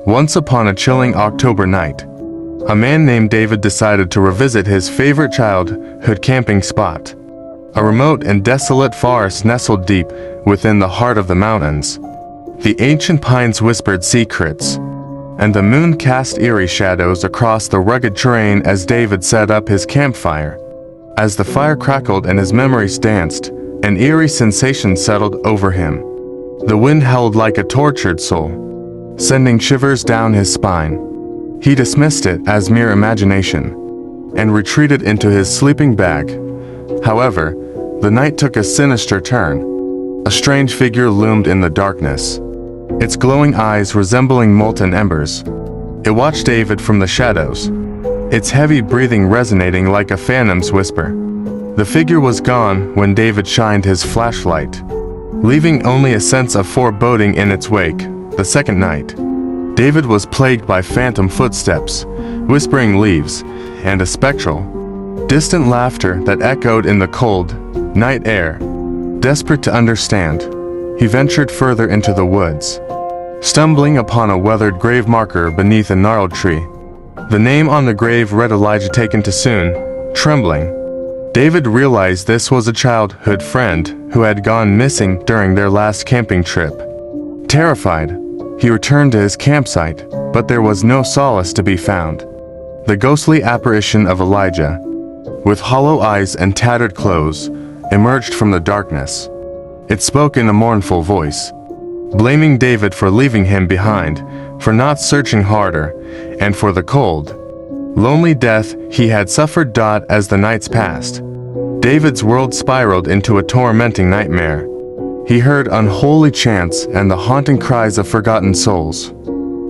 Once upon a chilling October night, a man named David decided to revisit his favorite childhood camping spot, a remote and desolate forest nestled deep within the heart of the mountains. The ancient pines whispered secrets, and the moon cast eerie shadows across the rugged terrain as David set up his campfire. As the fire crackled and his memories danced, an eerie sensation settled over him. The wind howled like a tortured soul, sending shivers down his spine. He dismissed it as mere imagination, and retreated into his sleeping bag. However, the night took a sinister turn. A strange figure loomed in the darkness, its glowing eyes resembling molten embers. It watched David from the shadows, its heavy breathing resonating like a phantom's whisper. The figure was gone when David shined his flashlight, leaving only a sense of foreboding in its wake. The second night, David was plagued by phantom footsteps, whispering leaves, and a spectral, distant laughter that echoed in the cold, night air. Desperate to understand, he ventured further into the woods, stumbling upon a weathered grave marker beneath a gnarled tree. The name on the grave read Elijah taken too soon. Trembling, David realized this was a childhood friend who had gone missing during their last camping trip. Terrified, he returned to his campsite, but there was no solace to be found. The ghostly apparition of Elijah, with hollow eyes and tattered clothes, emerged from the darkness. It spoke in a mournful voice, blaming David for leaving him behind, for not searching harder, and for the cold, lonely death he had suffered. As the nights passed, David's world spiraled into a tormenting nightmare. He heard unholy chants and the haunting cries of forgotten souls.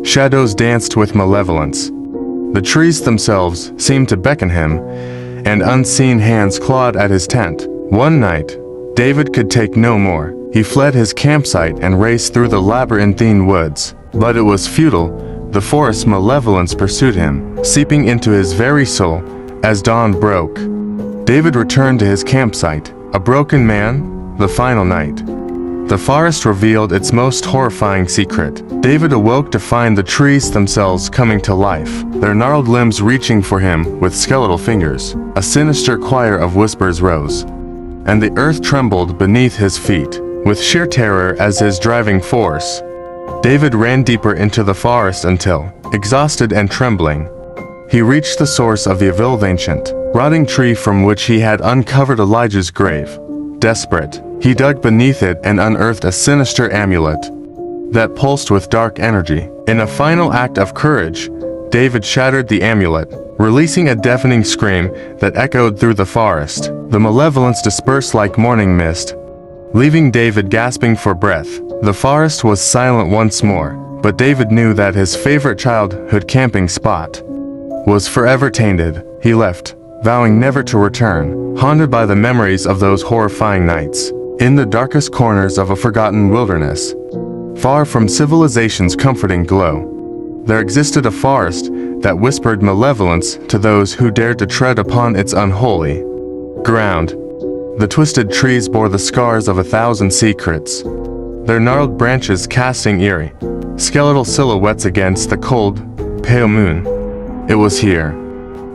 Shadows danced with malevolence. The trees themselves seemed to beckon him, and unseen hands clawed at his tent. One night, David could take no more. He fled his campsite and raced through the labyrinthine woods. But it was futile. The forest's malevolence pursued him, seeping into his very soul. As dawn broke, David returned to his campsite, a broken man. The final night, the forest revealed its most horrifying secret. David awoke to find the trees themselves coming to life, their gnarled limbs reaching for him with skeletal fingers. A sinister choir of whispers rose, and the earth trembled beneath his feet. With sheer terror as his driving force, David ran deeper into the forest until, exhausted and trembling, he reached the source of the evil ancient, rotting tree from which he had uncovered Elijah's grave. Desperate, he dug beneath it and unearthed a sinister amulet that pulsed with dark energy. In a final act of courage, David shattered the amulet, releasing a deafening scream that echoed through the forest. The malevolence dispersed like morning mist, leaving David gasping for breath. The forest was silent once more, but David knew that his favorite childhood camping spot was forever tainted. He left, vowing never to return, haunted by the memories of those horrifying nights. In the darkest corners of a forgotten wilderness, far from civilization's comforting glow, there existed a forest that whispered malevolence to those who dared to tread upon its unholy ground. The twisted trees bore the scars of 1,000 secrets, their gnarled branches casting eerie, skeletal silhouettes against the cold, pale moon. It was here,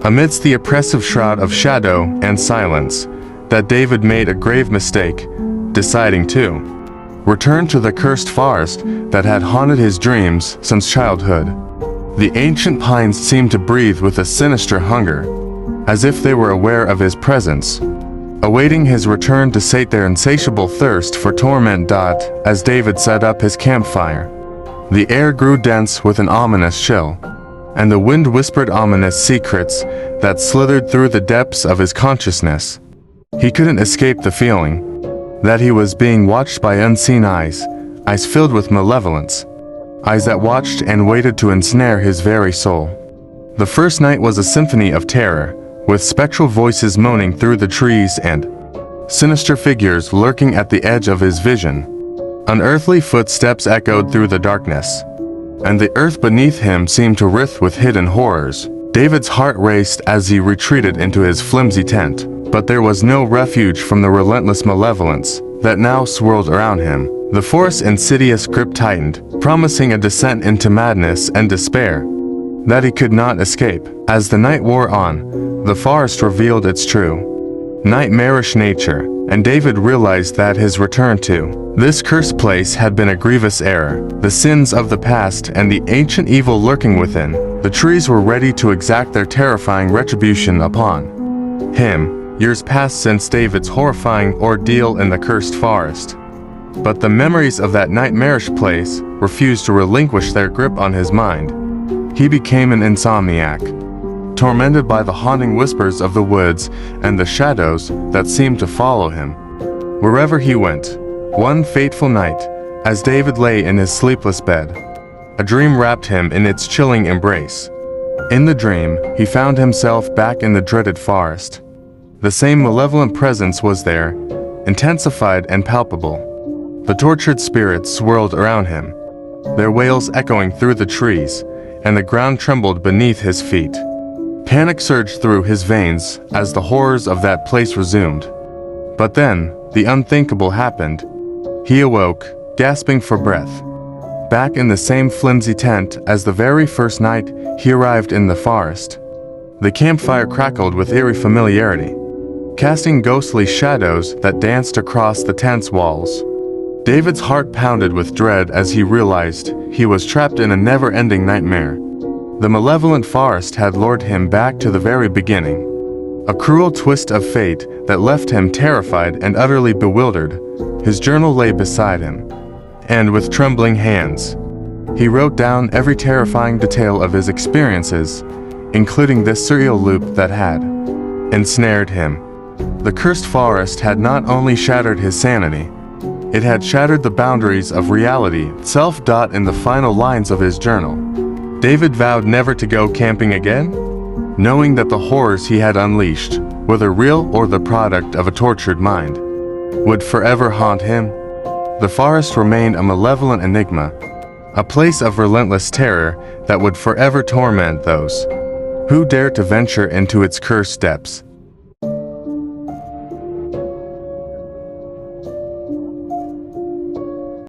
amidst the oppressive shroud of shadow and silence, that David made a grave mistake, deciding to return to the cursed forest that had haunted his dreams since childhood. The ancient pines seemed to breathe with a sinister hunger, as if they were aware of his presence, awaiting his return to sate their insatiable thirst for torment. As David set up his campfire, the air grew dense with an ominous chill, and the wind whispered ominous secrets that slithered through the depths of his consciousness. He couldn't escape the feeling that he was being watched by unseen eyes, eyes filled with malevolence, eyes that watched and waited to ensnare his very soul. The first night was a symphony of terror, with spectral voices moaning through the trees and sinister figures lurking at the edge of his vision. Unearthly footsteps echoed through the darkness, and the earth beneath him seemed to writhe with hidden horrors. David's heart raced as he retreated into his flimsy tent, but there was no refuge from the relentless malevolence that now swirled around him. The forest's insidious grip tightened, promising a descent into madness and despair that he could not escape. As the night wore on, the forest revealed its true, nightmarish nature, and David realized that his return to this cursed place had been a grievous error. The sins of the past and the ancient evil lurking within, the trees were ready to exact their terrifying retribution upon him. Years passed since David's horrifying ordeal in the cursed forest, but the memories of that nightmarish place refused to relinquish their grip on his mind. He became an insomniac, tormented by the haunting whispers of the woods and the shadows that seemed to follow him wherever he went. One fateful night, as David lay in his sleepless bed, a dream wrapped him in its chilling embrace. In the dream, he found himself back in the dreaded forest. The same malevolent presence was there, intensified and palpable. The tortured spirits swirled around him, their wails echoing through the trees, and the ground trembled beneath his feet. Panic surged through his veins as the horrors of that place resumed. But then, the unthinkable happened. He awoke, gasping for breath, back in the same flimsy tent as the very first night he arrived in the forest. The campfire crackled with eerie familiarity, casting ghostly shadows that danced across the tent's walls. David's heart pounded with dread as he realized he was trapped in a never-ending nightmare. The malevolent forest had lured him back to the very beginning, a cruel twist of fate that left him terrified and utterly bewildered. His journal lay beside him, and with trembling hands, he wrote down every terrifying detail of his experiences, including this surreal loop that had ensnared him. The cursed forest had not only shattered his sanity, it had shattered the boundaries of reality itself. In the final lines of his journal, David vowed never to go camping again, knowing that the horrors he had unleashed, whether real or the product of a tortured mind, would forever haunt him. The forest remained a malevolent enigma, a place of relentless terror that would forever torment those who dared to venture into its cursed depths.